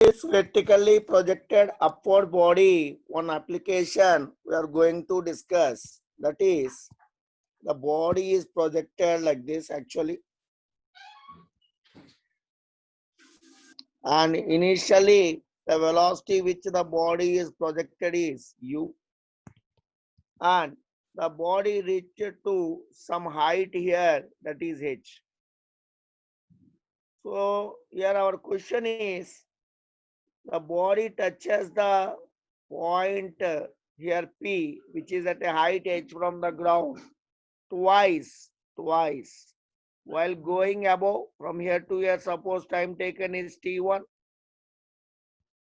is vertically projected upward body, one application we are going to discuss. That is, the body is projected like this actually. And initially, the velocity which the body is projected is u. And the body reached to some height here, that is h. So here our question is, the body touches the point here P, which is at a height h from the ground, twice. While going above from here to here, suppose time taken is t1,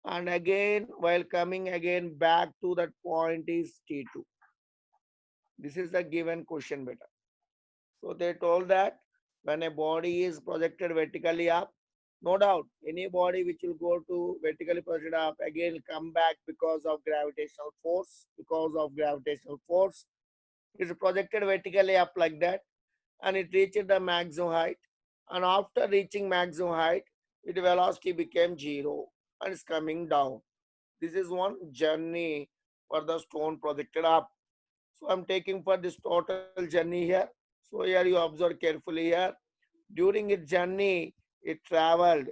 and again while coming again back to that point is t2. This is the given question beta. So they told that when a body is projected vertically up, no doubt any body which will go to vertically projected up again will come back because of gravitational force. Because of gravitational force, it is projected vertically up like that, and it reached the maximum height. And after reaching maximum height, its velocity became zero and is coming down. This is one journey for the stone projected up. So I'm taking for this total journey here. So here you observe carefully here. During its journey, it traveled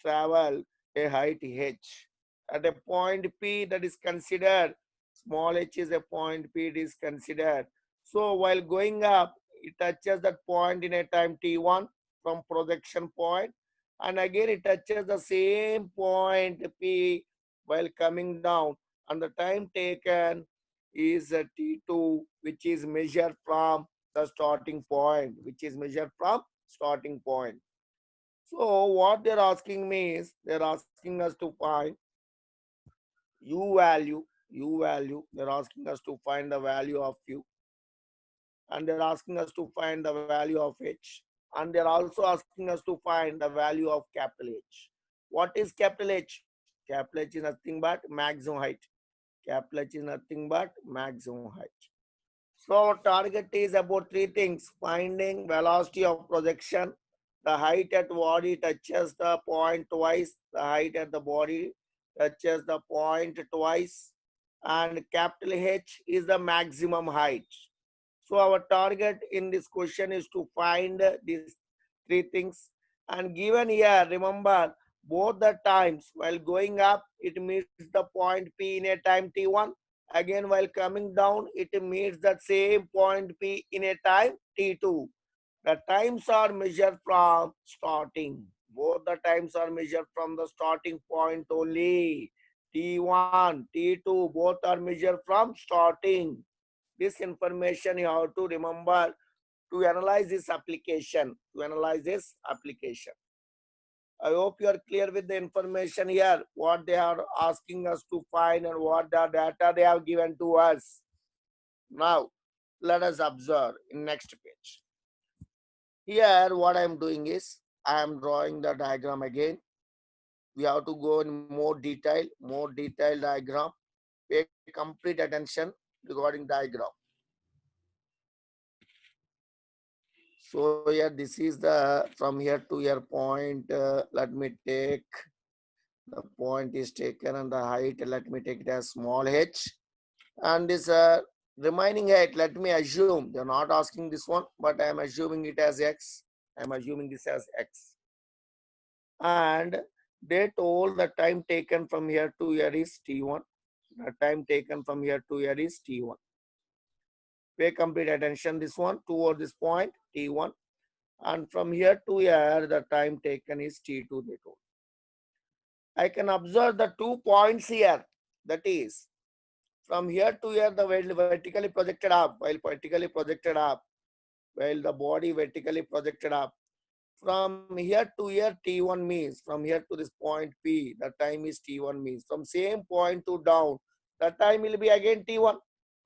a height h. At a point P that is considered, small h is a point P, it is considered. So while going up, it touches that point in a time t1 from projection point, and again it touches the same point P while coming down, and the time taken is t2, which is measured from the starting point, starting point. So what they're asking me is, they're asking us to find u value. They're asking us to find the value of u, and they're asking us to find the value of h, and they're also asking us to find the value of capital H. What is capital H? Capital H is nothing but maximum height. Capital H is nothing but maximum height. So our target is about three things: finding velocity of projection, the height at body touches the point twice, the height at the body touches the point twice, and capital H is the maximum height. So our target in this question is to find these three things. And given here, remember both the times while going up, it meets the point P in a time t1. Again, while coming down, it meets that same point P in a time t2. The times are measured from starting. Both the times are measured from the starting point only. T1, T2, both are measured from starting. This information you have to remember to analyze this application. I hope you are clear with the information here, what they are asking us to find and what the data they have given to us. Now, let us observe in next page. Here, what I am doing is, I am drawing the diagram again. We have to go in more detailed diagram. Pay complete attention regarding diagram. So here, this is the from here to here point. Let me take the point is taken and the height. Let me take it as small h. And this remaining height, let me assume they're not asking this one, but I am assuming it as x. I am assuming this as x. And they told the time taken from here to here is t1. The time taken from here to here is t1. Pay complete attention. This one toward this point t1. And from here to here, the time taken is T2, they told. I can observe the 2 points here. That is, from here to here, the vertically projected up, while the body vertically projected up. From here to here, T1 means, from here to this point P, the time is T1 means. From same point to down, the time will be again T1.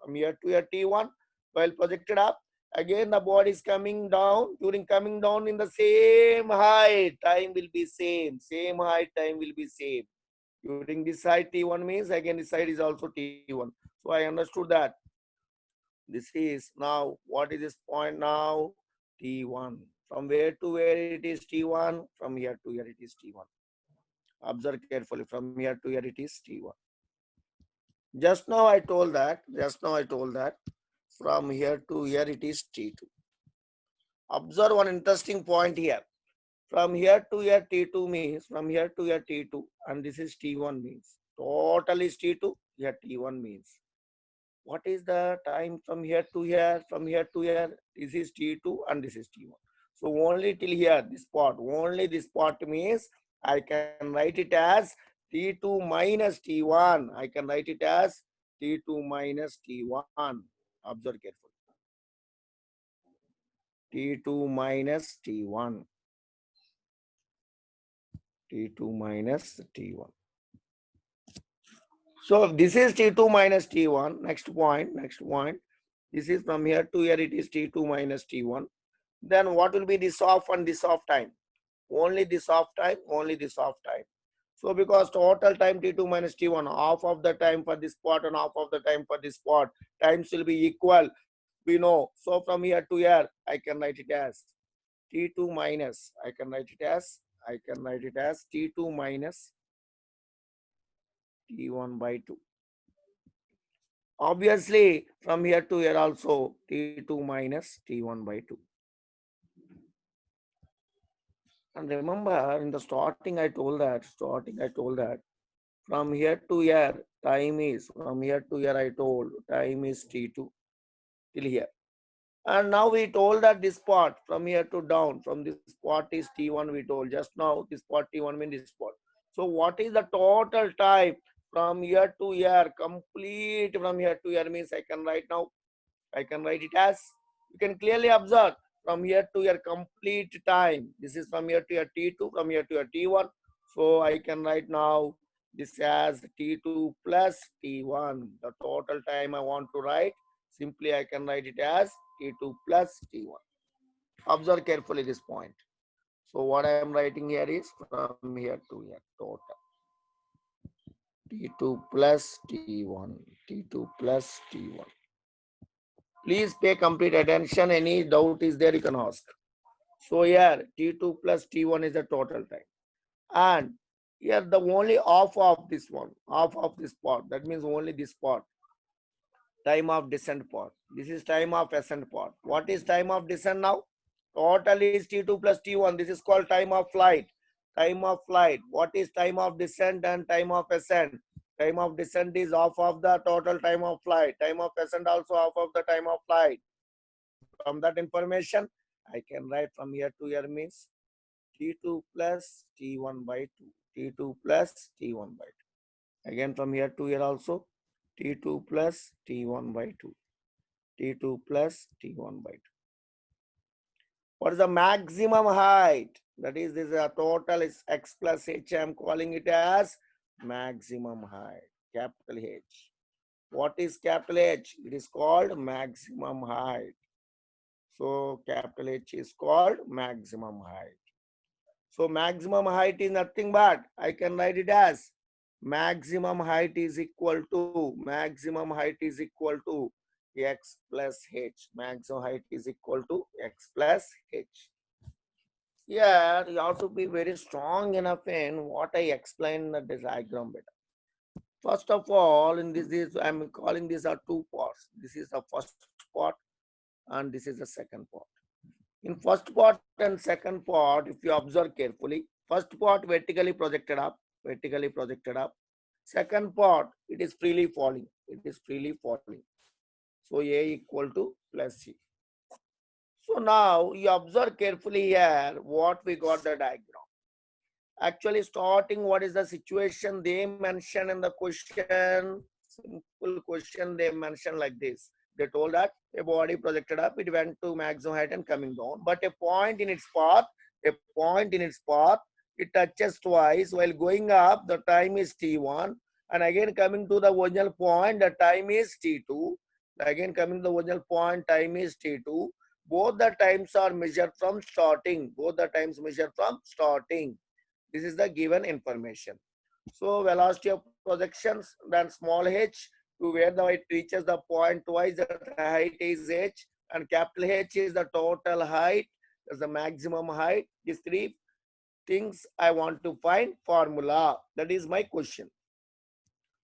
From here to here, T1, while projected up, again the body is coming down. During coming down in the same height, time will be same height, time will be same. During this side T1 means, again this side is also T1. So I understood that. This is now, what is this point now? T1. From where to where it is T1? From here to here it is T1. Observe carefully. From here to here it is T1. Just now I told that from here to here it is T2. Observe one interesting point here. From here to here T2 means from here to here T2 and this is T1 means. Total is T2, here T1 means. What is the time from here to here? From here to here, this is T2 and this is T1. So only till here, this part, only this part means I can write it as T2 minus T1. I can write it as T2 minus T1. Observe carefully. T2 minus T1. T2 minus T1. So this is T2 minus T1. Next point. This is from here to here, it is T2 minus T1. Then what will be this off and this off time? Only this off time, only this off time. So because total time T2 minus T1, half of the time for this part and half of the time for this part, times will be equal. We know. So from here to here, I can write it as T2 minus, I can write it as T2 minus T1 by 2. Obviously, from here to here also T2 minus T1 by 2. And remember, in the starting I told that from here to here time is, from here to here I told time is T2 till here. And now we told that this part from here to down, from this part is T1 we told just now, this part T1 means this part. So what is the total time from here to here, complete from here to here means I can write now, I can write it as, you can clearly observe from here to here complete time. This is from here to here T2, from here to here T1. So I can write now this as T2 plus T1. The total time I want to write, simply I can write it as T2 plus T1. Observe carefully this point. So what I am writing here is from here to here total. T2 plus T1, T2 plus T1. Please pay complete attention. Any doubt is there, you can ask. So here T2 plus T1 is the total time. And here the only half of this one, half of this part, that means only this part, time of descent part. This is time of ascent part. What is time of descent now? Total is T2 plus T1. This is called time of flight. Time of flight. What is time of descent and time of ascent? Time of descent is half of the total time of flight. Time of ascent also half of the time of flight. From that information, I can write from here to here means T2 plus T1 by 2. T2 plus T1 by 2. Again from here to here also T2 plus T1 by 2. T2 plus T1 by 2. What is the maximum height? That is, this is a total is x plus h. I am calling it as maximum height. Capital H. What is capital H? It is called maximum height. So capital H is called maximum height. So maximum height is nothing but I can write it as maximum height is equal to x plus h. Maximum height is equal to x plus h. Here you have to be very strong enough in what I explained in the diagram better. First of all, in this I'm calling these are two parts. This is the first part and this is the second part. In first part and second part, if you observe carefully, first part vertically projected up. Second part, it is freely falling. So A equal to plus C. So now you observe carefully here what we got the diagram. Actually starting, what is the situation they mentioned in the question? Simple question they mentioned like this. They told that a body projected up, it went to maximum height and coming down. But a point in its path, it touches twice. While going up, the time is T1. And again coming to the original point, the time is T2. Again coming to the original point, time is T2. Both the times are measured from starting. This is the given information. So velocity of projections, then small h to where the it reaches the point twice, the height is h, and capital H is the total height, that's the maximum height. These three things I want to find formula. That is my question.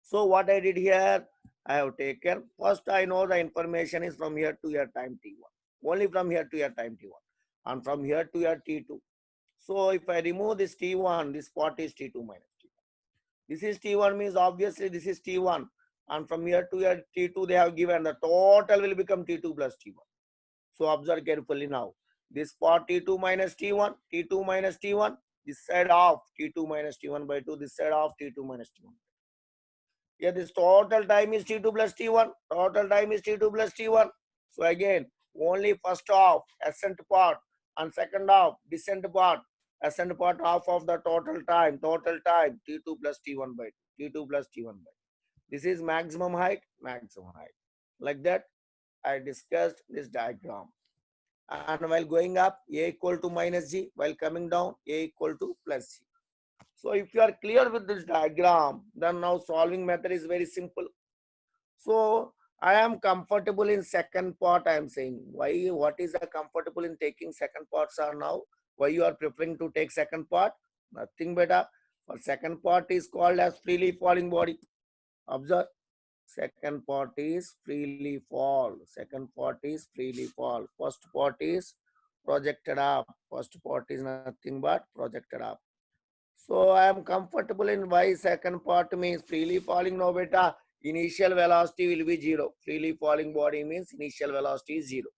So what I did here, I have taken, first I know the information is from here to here time t1. Only from here to here time t1. And from here to here t2. So if I remove this t1, this part is t2 minus t1. This is t1 means obviously this is t1. And from here to here t2 they have given, the total will become t2 plus t1. So observe carefully now. This part t2 minus t1, t2 minus t1, this side of t2 minus t1 by 2, this side of t2 minus t1. Here this total time is t2 plus t1, total time is t2 plus t1. So again, only first half ascent part and second half descent part. Ascent part half of the total time t2 plus t1 by 2, t2 plus t1 by 2. This is maximum height, maximum height. Like that, I discussed this diagram. And while going up, a equal to minus g, while coming down, a equal to plus g. So if you are clear with this diagram, then now solving method is very simple. So I am comfortable in second part, I am saying. Why? What is the comfortable in taking second parts are now? Why you are preferring to take second part? Nothing better. For second part is called as freely falling body. Observe. Second part is freely fall. Second part is freely fall. First part is projected up. First part is nothing but projected up. So I am comfortable in why second part means freely falling. No beta, initial velocity will be zero. Freely falling body means initial velocity is zero.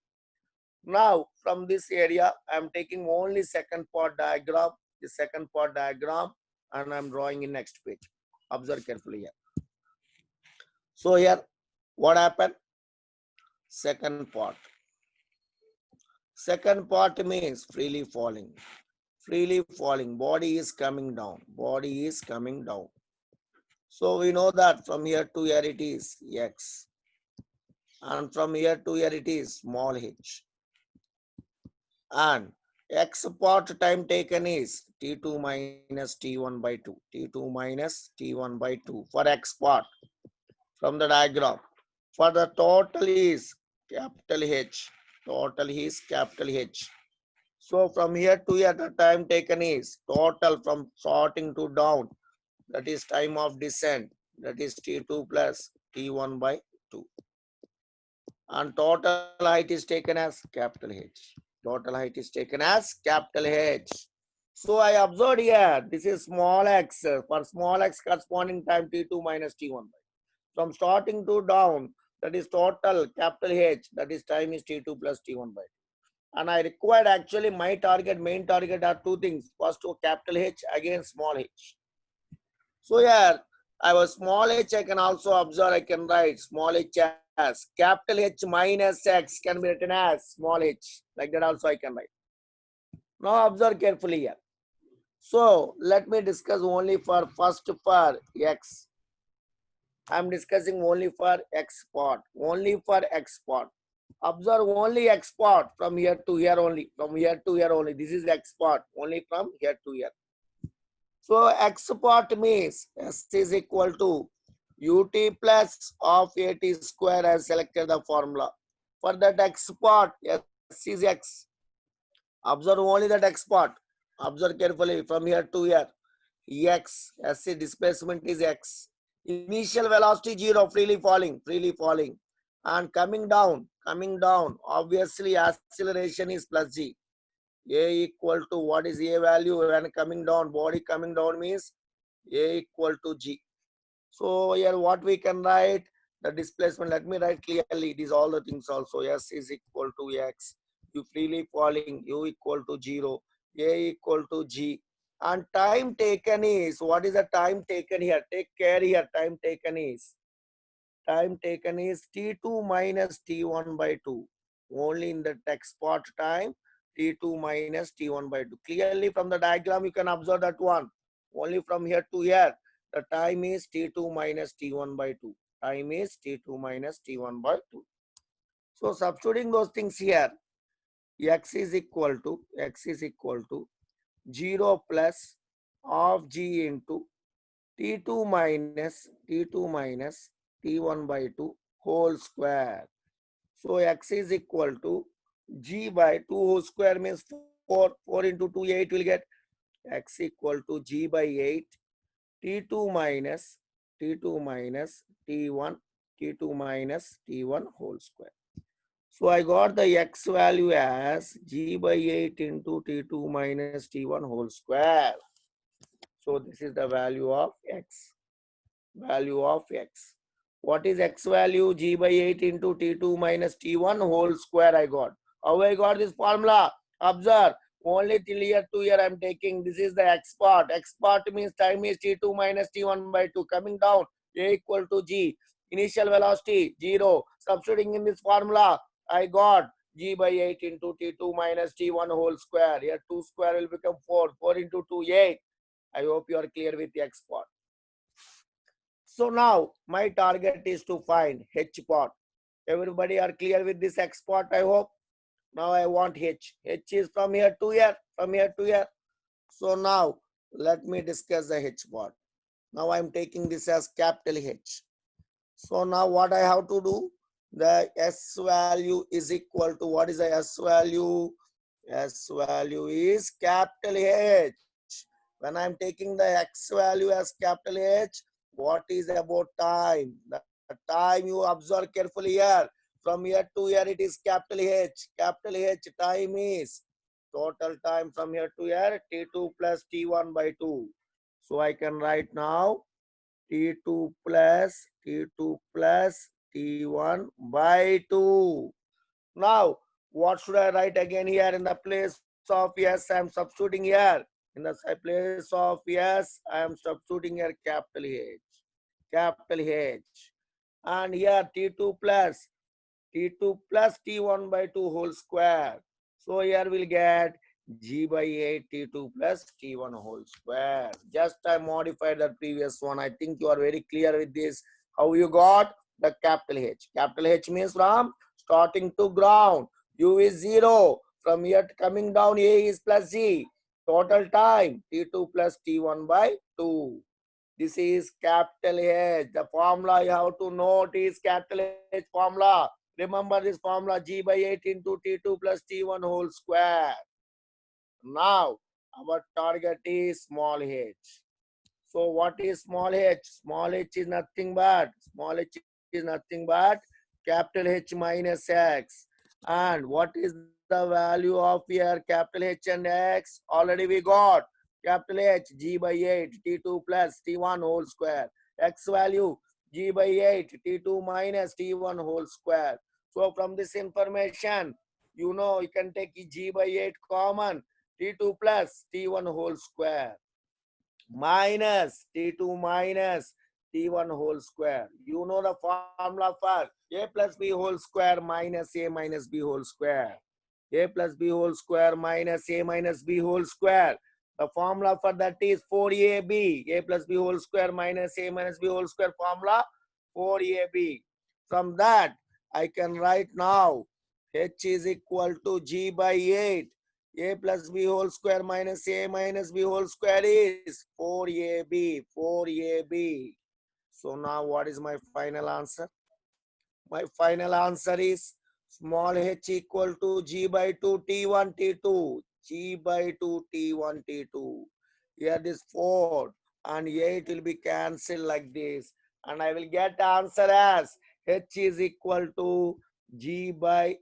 Now from this area, I am taking only second part diagram. The second part diagram, and I am drawing in next page. Observe carefully here. So here, what happened? Second part. Second part means freely falling. Freely falling. Body is coming down. Body is coming down. So we know that from here to here it is x. And from here to here it is small h. And x part time taken is t2 minus t1 by 2. T2 minus t1 by 2 for x part from the diagram. For the total is capital H. Total is capital H. So from here to here the time taken is total from starting to down. That is time of descent. That is t2 plus t1 by 2. And total height is taken as capital H. Total height is taken as capital H. So I observed here, this is small x. For small x corresponding time t2 minus t1 by. From starting to down, that is total capital H, that is time is t2 plus t1 by 2. And I required actually my target, main target are two things. First to capital H, again small h. So here, I was small h, I can also observe, I can write small h as capital H minus x can be written as small h. Like that also I can write. Now observe carefully here. So let me discuss only for first for x. I am discussing only for x part. Only for x part. Observe only x part from here to here only. From here to here only. This is x part. Only from here to here. So x part means s is equal to ut plus of at square. I selected the formula. For that x part, s is x. Observe only that x part. Observe carefully from here to here. X, s displacement is x. Initial velocity 0, freely falling. And coming down, obviously acceleration is plus g. A equal to what is A value when coming down, body coming down means A equal to G. So here what we can write, the displacement, let me write clearly, these all the things also. S is equal to X, U freely falling, U equal to 0, A equal to G. And time taken is, what is the time taken here? Take care here, time taken is T2 minus T1 by 2. Only in the text part time, T2 minus T1 by 2. Clearly from the diagram, you can observe that one. Only from here to here, the time is T2 minus T1 by 2. Time is T2 minus T1 by 2. So substituting those things here, x is equal to 0 plus of g into T2 minus T1 by 2 whole square. So x is equal to g by 2 whole square means 4. 4 into 2, 8 will get. x equal to g by 8 t2 minus t1 t2 minus t1 whole square. So I got the x value as g by 8 into t2 minus t1 whole square. So this is the value of x. Value of x. What is x value? G by 8 into t2 minus t1 whole square I got. How I got this formula? Observe. Only till here to here I am taking. This is the x part. X part means time is t2 minus t1 by 2. Coming down, a equal to g. Initial velocity 0. Substituting in this formula, I got g by 8 into t2 minus t1 whole square. Here 2 square will become 4. 4 into 2, 8. I hope you are clear with the x part. So now my target is to find h part. Everybody are clear with this x part, I hope. Now I want h. H is from here to here, from here to here. So now let me discuss the h part. Now I am taking this as capital H. So now what I have to do? The s value is equal to, what is the s value? S value is capital H. When I am taking the x value as capital H, what is about time? The time you observe carefully here. From here to here it is capital H. Capital H time is total time from here to here t2 plus t1 by 2. So I can write now t2 plus t1 by 2. Now what should I write again here in the place of yes? I am substituting here. In the place of yes, I am substituting here capital H. Capital H. And here T2 plus T1 by 2 whole square. So here we'll get G by 8 T2 plus T1 whole square. Just I modified the previous one. I think you are very clear with this. How you got the capital H? Capital H means from starting to ground. U is 0. From here coming down, A is plus Z. Total time T2 plus T1 by 2. This is capital H. The formula you have to note is capital H formula. Remember this formula, G by 8 into T2 plus T1 whole square. Now, our target is small h. So what is small h? Small h is nothing but capital H minus x. And what is the value of here capital H and x? Already we got capital H g by 8 t2 plus t1 whole square. X value g by 8 t2 minus t1 whole square. So from this information, you know you can take g by 8 common, t2 plus t1 whole square minus t2 minus t1 whole square. You know the formula for a plus b whole square minus a minus b whole square. A plus b whole square minus a minus b whole square. The formula for that is 4ab. A plus b whole square minus a minus b whole square formula 4ab. From that, I can write now h is equal to g by 8. A plus b whole square minus a minus b whole square is 4ab. 4ab. So now what is my final answer? My final answer is small h equal to g by 2 t1 t2. G by 2 t1 t2. Here this 4 and 8 will be cancelled like this. And I will get answer as h is equal to g by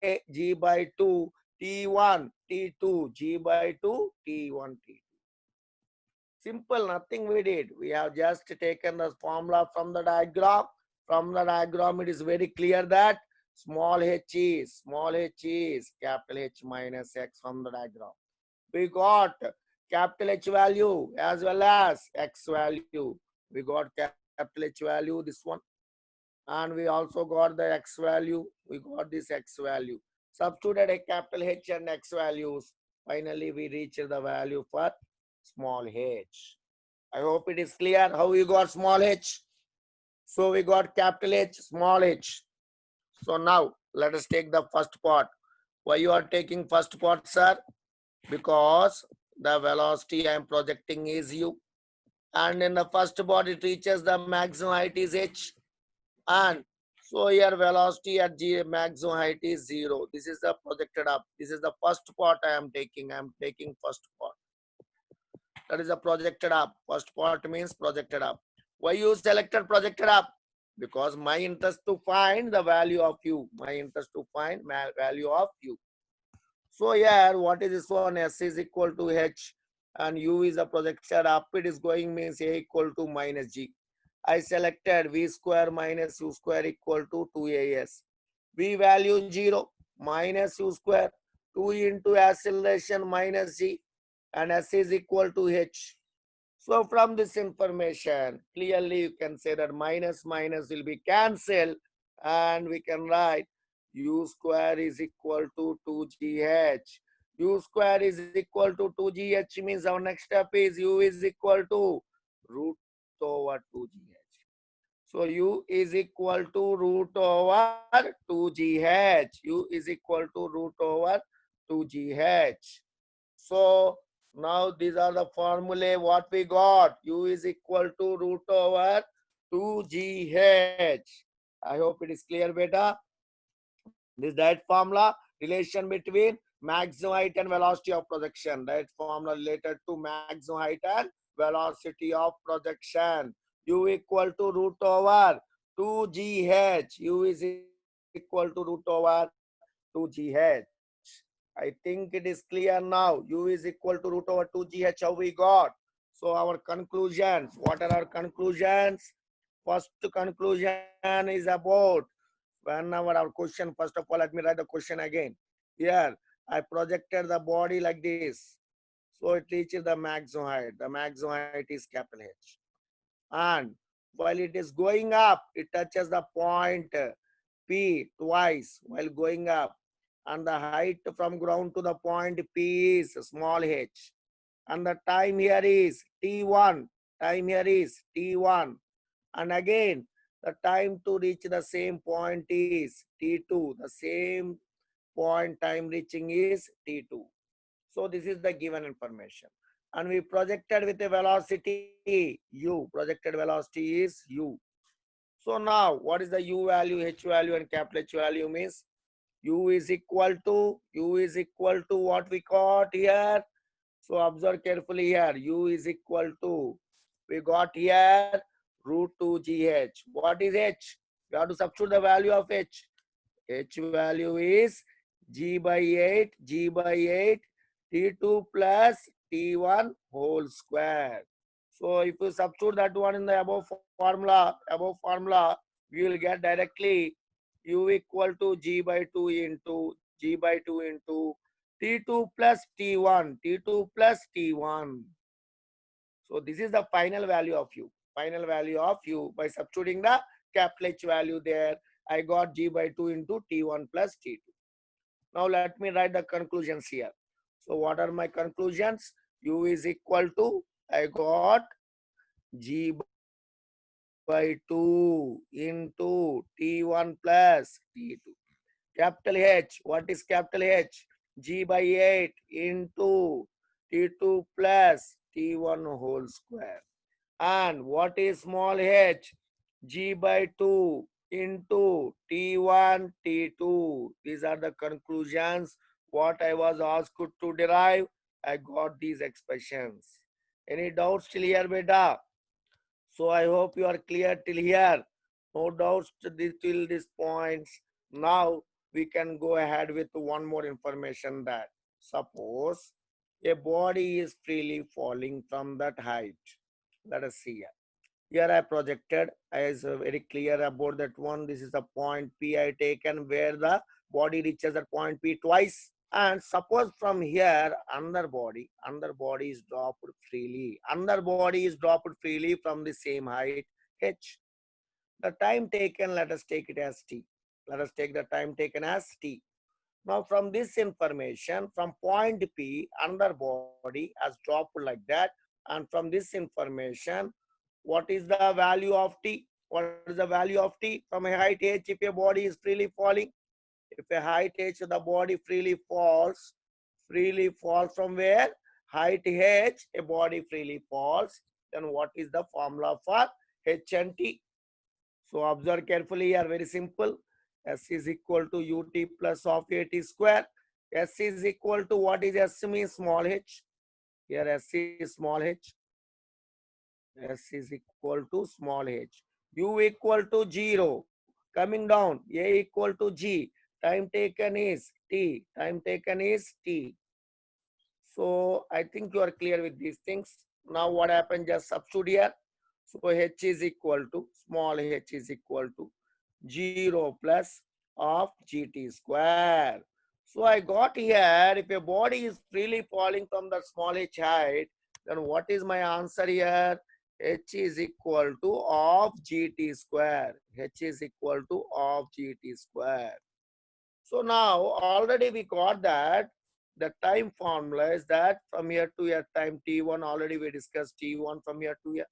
2 t1 t2. G by 2 t1 t2. Simple, nothing we did. We have just taken the formula from the diagram. From the diagram, it is very clear that small h is capital H minus x from the diagram. We got capital H value as well as x value. We got capital H value, this one. And we also got the x value. We got this x value. Substituted a capital H and x values. Finally, we reached the value for small h. I hope it is clear how you got small h. So we got capital H, small h. So now let us take the first part. Why you are taking first part, sir? Because the velocity I am projecting is u. And in the first part it reaches the maximum height is h. And so here velocity at g maximum height is 0. This is the projected up. This is the first part I am taking. I am taking first part. That is a projected up. First part means projected up. Why you selected projected up? Because my interest to find the value of u. My interest to find value of u. So here, what is this one? S is equal to h and u is a projected up. It is going means a equal to minus g. I selected v square minus u square equal to 2as. V value 0 minus u square 2 into acceleration minus g and s is equal to h. So from this information, clearly you can say that minus minus will be cancelled and we can write u square is equal to 2gh. U square is equal to 2gh means our next step is u is equal to root over 2gh. So u is equal to root over 2gh. U is equal to root over 2gh. So now these are the formulae what we got. U is equal to root over 2gh. I hope it is clear, beta. This diet formula relation between maximum height and velocity of projection. Diet formula related to maximum height and velocity of projection. U equal to root over 2gh. U is equal to root over 2gh. I think it is clear now. U is equal to root over 2gh. How we got? So our conclusions. What are our conclusions? First conclusion is about whenever our question. First of all, let me write the question again. Here, I projected the body like this. So it reaches the maximum height. The maximum height is capital H. And while it is going up, it touches the point P twice while going up. And the height from ground to the point P is small h. And the time here is T1. Time here is T1. And again, the time to reach the same point is T2. The same point time reaching is T2. So this is the given information. And we projected with a velocity u. Projected velocity is u. So now, what is the u value, h value, and capital H value means? U is equal to what we got here. So observe carefully here. U is equal to, we got here root 2gh. What is h? We have to substitute the value of h. H value is g by 8 t2 plus t1 whole square. So if you substitute that one in the above formula, we will get directly u equal to g by 2 into t2 plus t1. So this is the final value of u. Final value of u by substituting the capital H value there. I got g by 2 into t1 plus t2. Now let me write the conclusions here. So what are my conclusions? U is equal to, I got g by 2 into t1 plus t2. Capital H, what is capital H? G by 8 into t2 plus t1 whole square. And what is small h? G by 2 into t1 t2. These are the conclusions what I was asked to derive. I got these expressions. Any doubts till here, beta? So I hope you are clear till here. No doubts till this point. Now we can go ahead with one more information that suppose a body is freely falling from that height. Let us see here. Here I projected, I is very clear about that one. This is the point P I taken where the body reaches that point P twice. And suppose from here, under body is dropped freely. Under body is dropped freely from the same height, h. The time taken, let us take it as t. Let us take the time taken as t. Now from this information, from point P, under body has dropped like that. And from this information, what is the value of t? What is the value of t? From a height h, if a body is freely falling, if a height h, the body freely falls from where? Height h, a body freely falls. Then what is the formula for h and t? So observe carefully here, very simple. S is equal to ut plus of at square. S is equal to, what is S means? Small h. Here S is small h. S is equal to small h. U equal to 0. Coming down, A equal to G. Time taken is T. Time taken is T. So I think you are clear with these things. Now what happened? Just substitute here. So h is equal to small h is equal to 0 plus of gt square. So I got here, if a body is freely falling from the small h height, then what is my answer here? H is equal to of gt square. H is equal to of gt square. So now already we got that the time formula is that from here to here time t1, already we discussed t1 from here to here,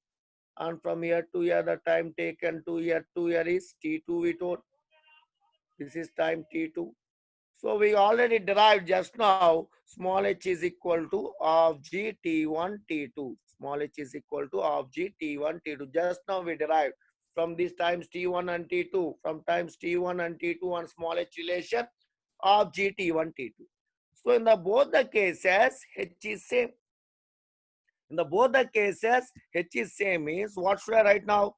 and from here to here the time taken to here is t2 we told. This is time t2. So we already derived just now small h is equal to of g t1 t2. Small h is equal to of g t1 t2. Just now we derived from these times t1 and t2, from times t1 and t2 and small h relation of g t1 t2. So in the both the cases h is same. In the both the cases h is same means what should I write now?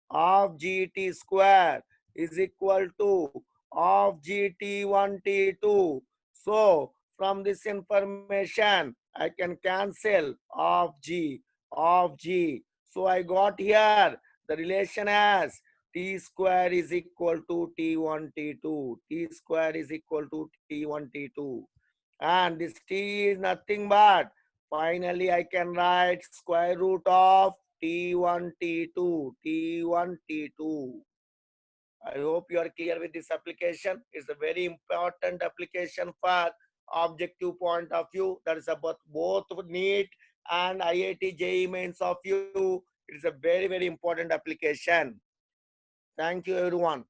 Of gt square is equal to of gt1 t2. So from this information I can cancel of g. So I got here the relation as t square is equal to t1 t2. T square is equal to t1 t2, and this t is nothing but finally I can write square root of T1, T2, T1, T2. I hope you are clear with this application. It's a very important application for objective point of view. That is about both NEET and IIT JEE mains of you. It is a very, very important application. Thank you, everyone.